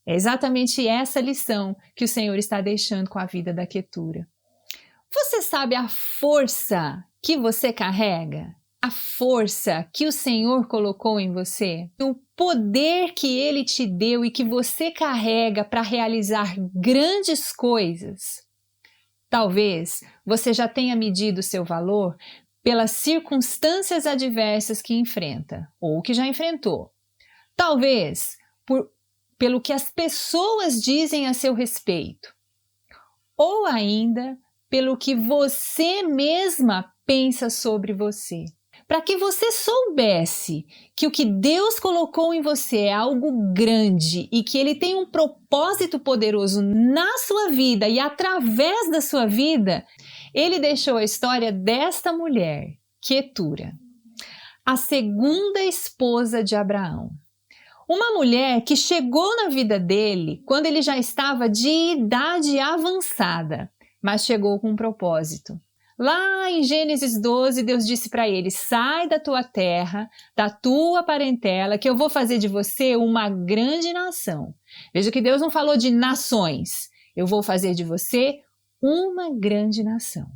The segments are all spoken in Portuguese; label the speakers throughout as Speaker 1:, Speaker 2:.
Speaker 1: É exatamente essa lição que o Senhor está deixando com a vida da Quetura. Você sabe a força que você carrega? A força que o Senhor colocou em você? O poder que Ele te deu e que você carrega para realizar grandes coisas? Talvez você já tenha medido o seu valor pelas circunstâncias adversas que enfrenta ou que já enfrentou. Talvez pelo que as pessoas dizem a seu respeito. Ou ainda pelo que você mesma pensa sobre você. Para que você soubesse que o que Deus colocou em você é algo grande e que Ele tem um propósito poderoso na sua vida e através da sua vida, Ele deixou a história desta mulher, Quetura, a segunda esposa de Abraão. Uma mulher que chegou na vida dele quando ele já estava de idade avançada, mas chegou com um propósito. Lá em Gênesis 12, Deus disse para ele: sai da tua terra, da tua parentela, que eu vou fazer de você uma grande nação. Veja que Deus não falou de nações. Eu vou fazer de você uma grande nação.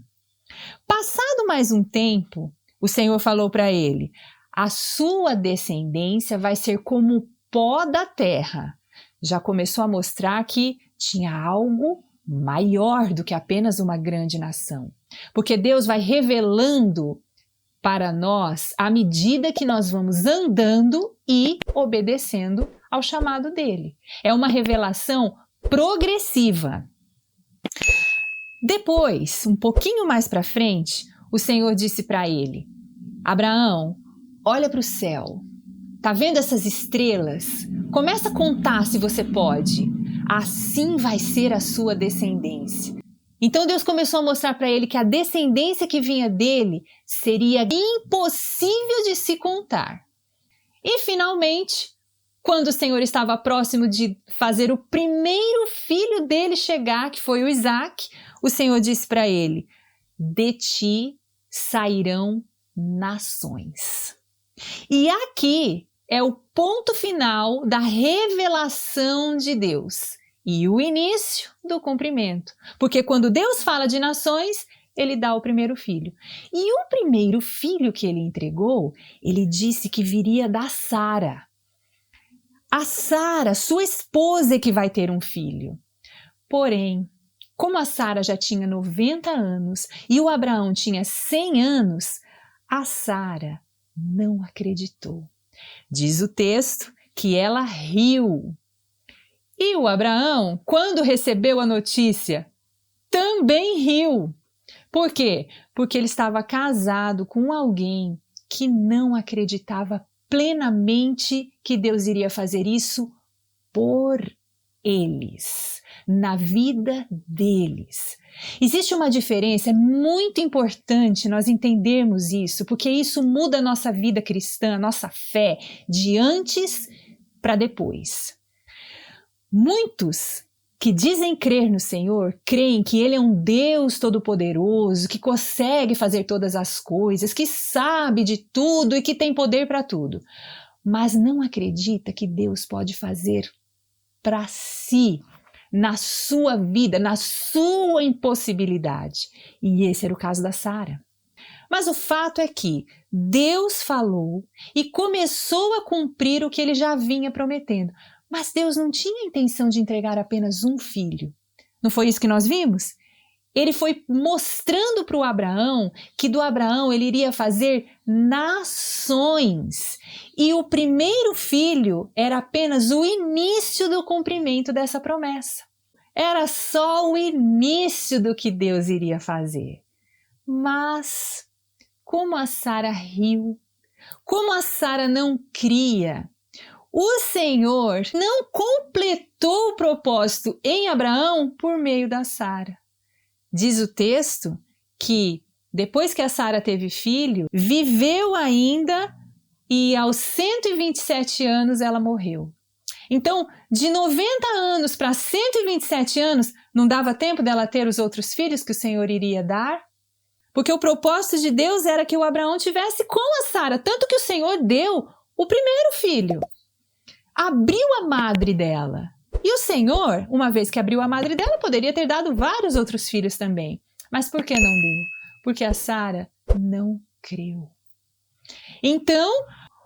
Speaker 1: Passado mais um tempo, o Senhor falou para ele: a sua descendência vai ser como o pó da terra. Já começou a mostrar que tinha algo maior do que apenas uma grande nação. Porque Deus vai revelando para nós à medida que nós vamos andando e obedecendo ao chamado dele. É uma revelação progressiva. Depois, um pouquinho mais para frente, o Senhor disse para ele: Abraão, olha para o céu. Tá vendo essas estrelas? Começa a contar se você pode. Assim vai ser a sua descendência. Então Deus começou a mostrar para ele que a descendência que vinha dele seria impossível de se contar. E finalmente, quando o Senhor estava próximo de fazer o primeiro filho dele chegar, que foi o Isaac, o Senhor disse para ele: de ti sairão nações. E aqui é o ponto final da revelação de Deus e o início do cumprimento. Porque quando Deus fala de nações, ele dá o primeiro filho. E o primeiro filho que ele entregou, ele disse que viria da Sara. A Sara, sua esposa, é que vai ter um filho. Porém, como a Sara já tinha 90 anos e o Abraão tinha 100 anos, a Sara não acreditou. Diz o texto que ela riu. E o Abraão, quando recebeu a notícia, também riu. Por quê? Porque ele estava casado com alguém que não acreditava plenamente que Deus iria fazer isso por eles, na vida deles. Existe uma diferença, é muito importante nós entendermos isso, porque isso muda a nossa vida cristã, a nossa fé, de antes para depois. Muitos que dizem crer no Senhor, creem que Ele é um Deus todo-poderoso, que consegue fazer todas as coisas, que sabe de tudo e que tem poder para tudo, mas não acredita que Deus pode fazer para si, na sua vida, na sua impossibilidade. E esse era o caso da Sara. Mas o fato é que Deus falou e começou a cumprir o que ele já vinha prometendo. Mas Deus não tinha a intenção de entregar apenas um filho. Não foi isso que nós vimos? Ele foi mostrando para o Abraão que do Abraão ele iria fazer nações. E o primeiro filho era apenas o início do cumprimento dessa promessa. Era só o início do que Deus iria fazer. Mas, como a Sara riu, como a Sara não cria, o Senhor não completou o propósito em Abraão por meio da Sara. Diz o texto que depois que a Sara teve filho, viveu ainda e aos 127 anos ela morreu. Então, de 90 anos para 127 anos, não dava tempo dela ter os outros filhos que o Senhor iria dar? Porque o propósito de Deus era que o Abraão tivesse com a Sara, tanto que o Senhor deu o primeiro filho. Abriu a madre dela E o Senhor, uma vez que abriu a madre dela, poderia ter dado vários outros filhos também. Mas por que não deu? Porque a Sara não creu. Então,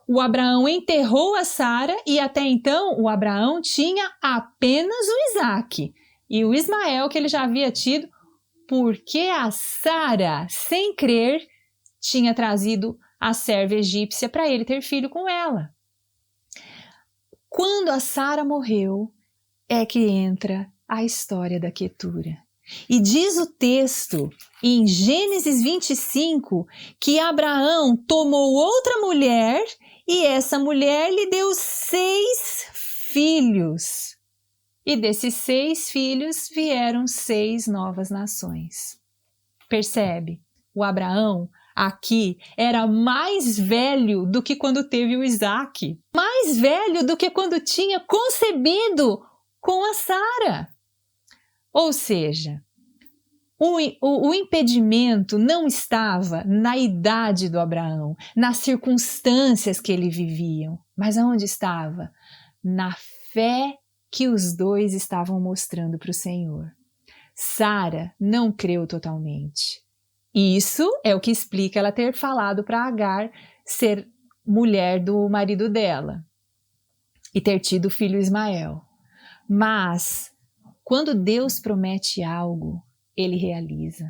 Speaker 1: o Abraão enterrou a Sara e até então o Abraão tinha apenas o Isaque e o Ismael que ele já havia tido, porque a Sara, sem crer, tinha trazido a serva egípcia para ele ter filho com ela. Quando a Sara morreu, é que entra a história da Quetura. E diz o texto, em Gênesis 25, que Abraão tomou outra mulher e essa mulher lhe deu 6 filhos. E desses 6 filhos vieram 6 novas nações. Percebe? O Abraão aqui era mais velho do que quando teve o Isaque. Mais velho do que quando tinha concebido com a Sara. Ou seja, o impedimento não estava na idade do Abraão, nas circunstâncias que ele viviam, mas aonde estava? Na fé que os dois estavam mostrando para o Senhor. Sara não creu totalmente. Isso é o que explica ela ter falado para Agar ser mulher do marido dela e ter tido o filho Ismael. Mas, quando Deus promete algo, Ele realiza.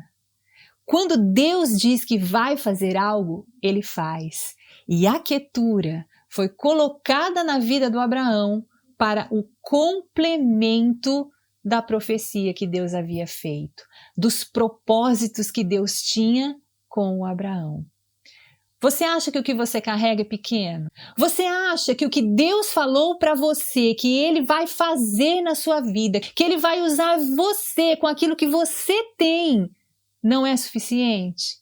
Speaker 1: Quando Deus diz que vai fazer algo, Ele faz. E a Quetura foi colocada na vida do Abraão para o complemento da profecia que Deus havia feito, dos propósitos que Deus tinha com o Abraão. Você acha que o que você carrega é pequeno? Você acha que o que Deus falou para você, que Ele vai fazer na sua vida, que Ele vai usar você com aquilo que você tem, não é suficiente?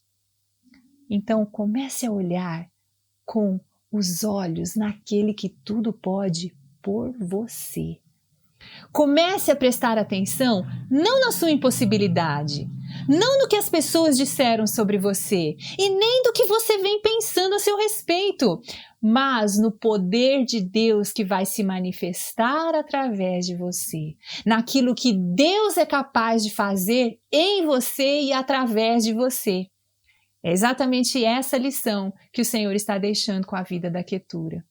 Speaker 1: Então comece a olhar com os olhos naquele que tudo pode por você. Comece a prestar atenção não na sua impossibilidade, não no que as pessoas disseram sobre você e nem do que você vem pensando a seu respeito, mas no poder de Deus que vai se manifestar através de você, naquilo que Deus é capaz de fazer em você e através de você. É exatamente essa lição que o Senhor está deixando com a vida da Quetura.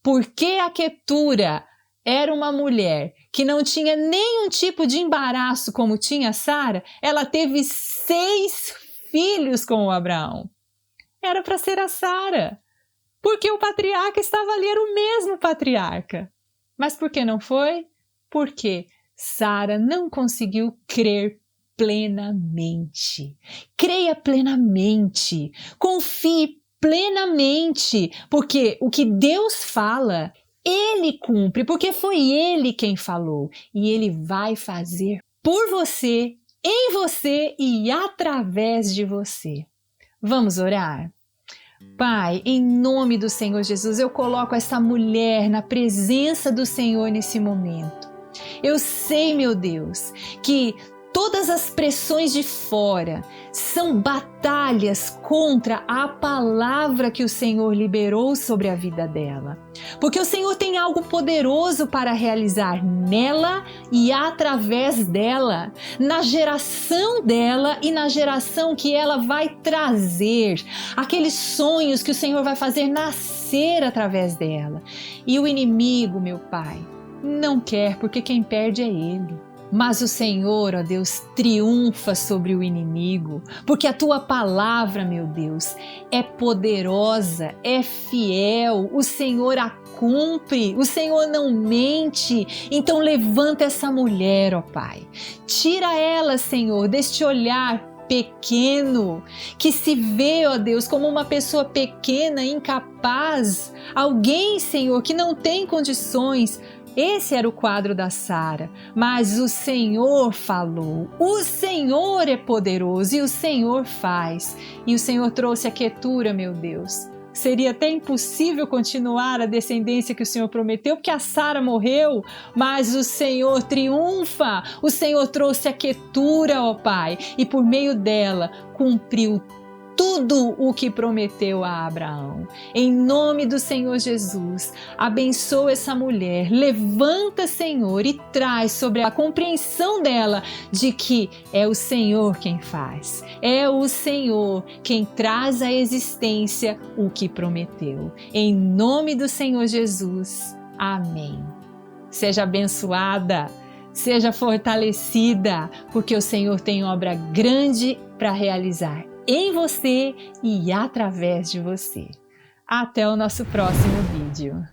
Speaker 1: Porque a Quetura era uma mulher que não tinha nenhum tipo de embaraço como tinha Sara, ela teve 6 filhos com o Abraão. Era para ser a Sara, porque o patriarca estava ali, era o mesmo patriarca. Mas por que não foi? Porque Sara não conseguiu crer plenamente. Creia plenamente, confie plenamente, porque o que Deus fala, Ele cumpre, porque foi Ele quem falou. E Ele vai fazer por você, em você e através de você. Vamos orar? Pai, em nome do Senhor Jesus, eu coloco essa mulher na presença do Senhor nesse momento. Eu sei, meu Deus, que todas as pressões de fora são batalhas contra a palavra que o Senhor liberou sobre a vida dela. Porque o Senhor tem algo poderoso para realizar nela e através dela, na geração dela e na geração que ela vai trazer, aqueles sonhos que o Senhor vai fazer nascer através dela. E o inimigo, meu Pai, não quer, porque quem perde é ele. Mas o Senhor, ó Deus, triunfa sobre o inimigo, porque a Tua palavra, meu Deus, é poderosa, é fiel, o Senhor a cumpre, o Senhor não mente. Então levanta essa mulher, ó Pai, tira ela, Senhor, deste olhar pequeno, que se vê, ó Deus, como uma pessoa pequena, incapaz, alguém, Senhor, que não tem condições. Esse era o quadro da Sara, mas o Senhor falou, o Senhor é poderoso e o Senhor faz. E o Senhor trouxe a Quetura, meu Deus. Seria até impossível continuar a descendência que o Senhor prometeu, porque a Sara morreu, mas o Senhor triunfa. O Senhor trouxe a Quetura, ó Pai, e por meio dela cumpriu tudo o que prometeu a Abraão. Em nome do Senhor Jesus, abençoa essa mulher, levanta, Senhor, e traz sobre a compreensão dela de que é o Senhor quem faz, é o Senhor quem traz à existência o que prometeu. Em nome do Senhor Jesus, amém. Seja abençoada, seja fortalecida, porque o Senhor tem obra grande para realizar em você e através de você. Até o nosso próximo vídeo.